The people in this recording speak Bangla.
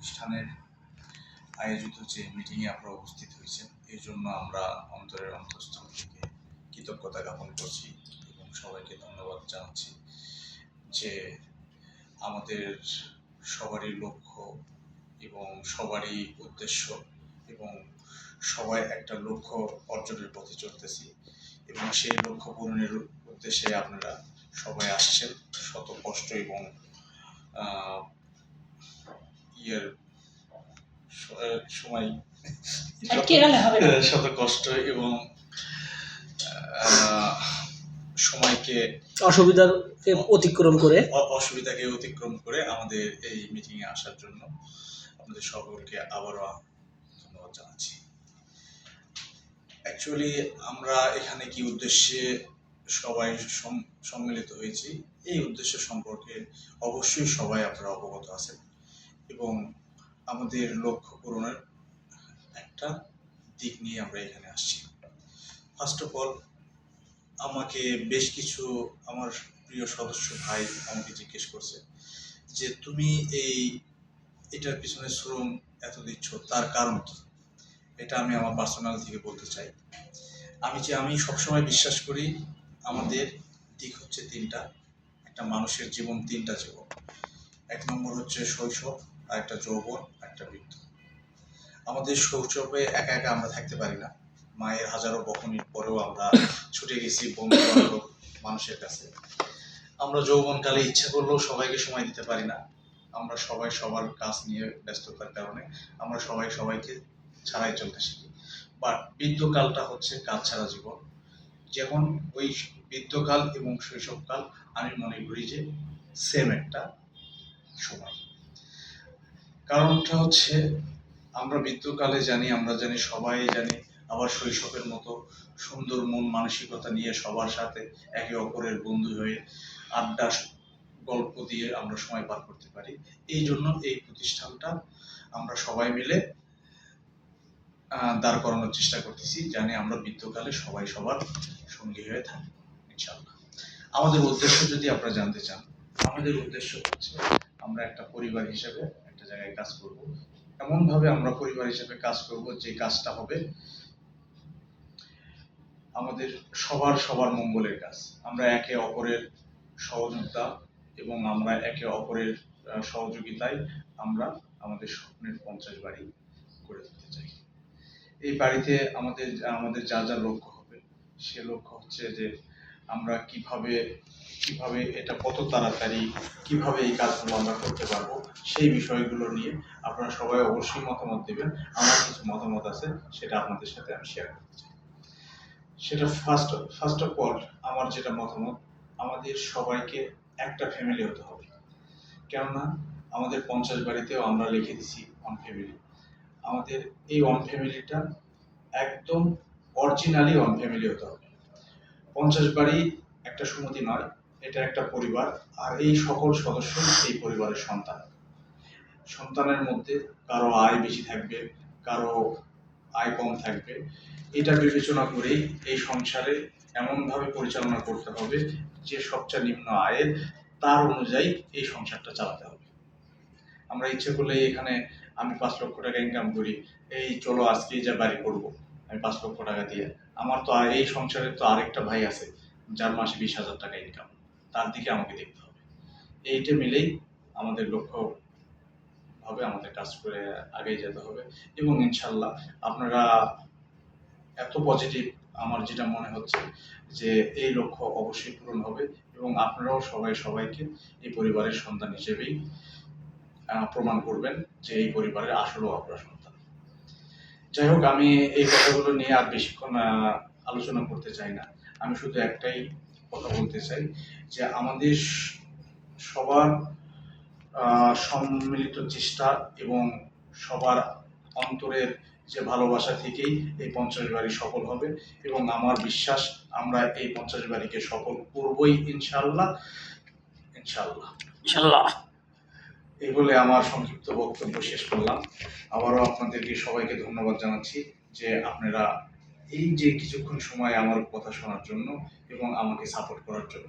প্রতিষ্ঠানের আয়োজিত যে মিটিংয়ে আপনারা উপস্থিত হয়েছেন, এই জন্য আমরা অন্তরের অন্তঃস্থল থেকে কৃতজ্ঞতা জ্ঞাপন করছি এবং সবাইকে ধন্যবাদ জানাচ্ছি যে আমাদের সবারই লক্ষ্য এবং সবারই উদ্দেশ্য এবং সবাই একটা লক্ষ্য অর্জনের পথে চলতেছি এবং সেই লক্ষ্য পূরণের উদ্দেশ্যে আপনারা সবাই আসছেন শত কষ্ট এবং সময় শত কষ্ট এবং সময়কে অসুবিধাকে অতিক্রম করে আমাদের এই মিটিংয়ে আসার জন্য আপনাদের সকলকে আবারও ধন্যবাদ জানাচ্ছি। অ্যাকচুয়ালি আমরা এখানে কি উদ্দেশ্যে সবাই সম্মিলিত হয়েছি, এই উদ্দেশ্য সম্পর্কে অবশ্যই সবাই আপনারা অবগত আছেন এবং আমাদের লক্ষ্য পূরণের একটা দিক নিয়ে আমরা এখানে আসছি। ফার্স্ট অফ অল আমাকে বেশ কিছু আমার প্রিয় সদস্য ভাই আমাকে জিজ্ঞেস করছে যে তুমি এটার পিছনে শ্রম এত দিচ্ছ, তার কারণ কি? এটা আমি আমার পার্সোনাল থেকে বলতে চাই। আমি সবসময় বিশ্বাস করি আমাদের দিক হচ্ছে তিনটা। একটা মানুষের জীবন তিনটা জীবন। এক নম্বর হচ্ছে শৈশব, আর একটা যৌবন, একটা বৃদ্ধ। আমাদের শৈশবে একা একা আমরা থাকতে পারি না, মায়ের হাজারো বকুনির পরেও আমরা ছুটে গেছি বন্ধু বান্ধব মানুষের কাছে। আমরা যৌবনকালে ইচ্ছা করলেও সবাইকে সময় দিতে পারি না, আমরা সবাই সবার কাজ নিয়ে ব্যস্ততার কারণে আমরা সবাই সবাইকে ছাড়াই চলতে শিখি। বাট বৃদ্ধকালটা হচ্ছে কাজ ছাড়া জীবন। যেমন ওই বৃদ্ধকাল এবং শৈশবকাল আমি মনে করি যে সেম একটা সময়। কারণটা হচ্ছে আমরা বৃদ্ধকালে আমরা জানি সবাই জানি, আবার শৈশবের মতো সুন্দর মন মানসিকতা নিয়ে সবার সাথে একে অপরের বন্ধু হয়ে আড্ডা গল্প দিয়ে আমরা সময় পার করতে পারি। এই জন্য এই প্রতিষ্ঠানটা আমরা সবাই মিলে দাঁড় করানোর চেষ্টা করতেছি, জানি আমরা বৃদ্ধকালে সবাই সবার সঙ্গী হয়ে থাকি ইনশাআল্লাহ। আমাদের উদ্দেশ্য যদি আপনারা জানতে চান, আমাদের উদ্দেশ্য হচ্ছে আমরা একটা পরিবার হিসেবে একটা জায়গায় কাজ করব। এমনভাবে আমরা পরিবার হিসেবে কাজ করব যে কাজটা হবে আমাদের সবার মঙ্গলের কাজ। আমরা একে অপরের সহযোগিতা এবং আমরা একে অপরের সহযোগিতায় আমরা আমাদের স্বপ্নের 50 বাড়ি করে তুলতে চাই। এই বাড়িতে আমাদের যা লক্ষ্য হবে, সে লক্ষ্য হচ্ছে যে আমরা কিভাবে এটা কত তাড়াতাড়ি কিভাবে এই কাজগুলো আমরা করতে পারবো, সেই বিষয়গুলো নিয়ে আপনারা সবাই অবশ্যই মতামত দেবেন। আমার কিছু মতামত আছে, সেটা আপনাদের সাথে আমি শেয়ার করতে চাই। সেটা ফার্স্ট অফ অল আমার যেটা মতামত, আমাদের সবাইকে একটা ফ্যামিলি হতে হবে। কেননা আমাদের 50 বাড়িতেও আমরা লিখে দিছি ওয়ান ফ্যামিলি। আমাদের এই ওয়ান ফ্যামিলিটা একদম অরিজিনালি ওয়ান ফ্যামিলি হতে হবে। 50 বাড়ি একটা সমিতি নয়, এটা একটা পরিবার, আর এই সকল সদস্য এই পরিবারের সন্তানের মধ্যে কারো আয় বেশি থাকবে, কারো আয় কম থাকবে। এটা বিবেচনা করেই এই সংসারে এমনভাবে পরিচালনা করতে হবে যে সবচেয়ে নিম্ন আয়ের তার অনুযায়ী এই সংসারটা চালাতে হবে। আমরা ইচ্ছে করলে এখানে আমি 5 লক্ষ টাকা ইনকাম করি, এই চলো আজকেই যা বাড়ি করবো আমি 5 লক্ষ টাকা দিয়ে, আমার তো এই সংসারে তো আরেকটা ভাই আছে যার মাসে 20,000 টাকা ইনকাম, তার দিকে আমাকে দেখতে হবে। এইটা মিলেই আমাদের লক্ষ্য হবে, আমাদের কাজ করে আগেই যেতে হবে এবং ইনশাল্লাহ আপনারা এত পজিটিভ, আমার যেটা মনে হচ্ছে যে এই লক্ষ্য অবশ্যই পূরণ হবে এবং আপনারাও সবাইকে এই পরিবারের সন্তান হিসেবেই প্রমাণ করবেন যে এই পরিবারের আসলেও আপনারা সন্তান। যাই হোক, আমি এই কথাগুলো নিয়ে আর বেশিক্ষণ আলোচনা করতে চাই না। আমি শুধু একটাই কথা বলতে চাই যে আমাদের সবার সম্মিলিত চেষ্টা এবং সবার অন্তরের যে ভালোবাসা থেকেই এই 50 বাড়ি সফল হবে এবং আমার বিশ্বাস আমরা এই 50 বাড়িকে সফল করবই ইনশাআল্লাহ। এই বলে আমার সংক্ষিপ্ত বক্তব্য শেষ করলাম। আবারও আপনাদেরকে সবাইকে ধন্যবাদ জানাচ্ছি যে আপনারা এই যে কিছুক্ষণ সময় আমার কথা শোনার জন্য এবং আমাকে সাপোর্ট করার জন্য।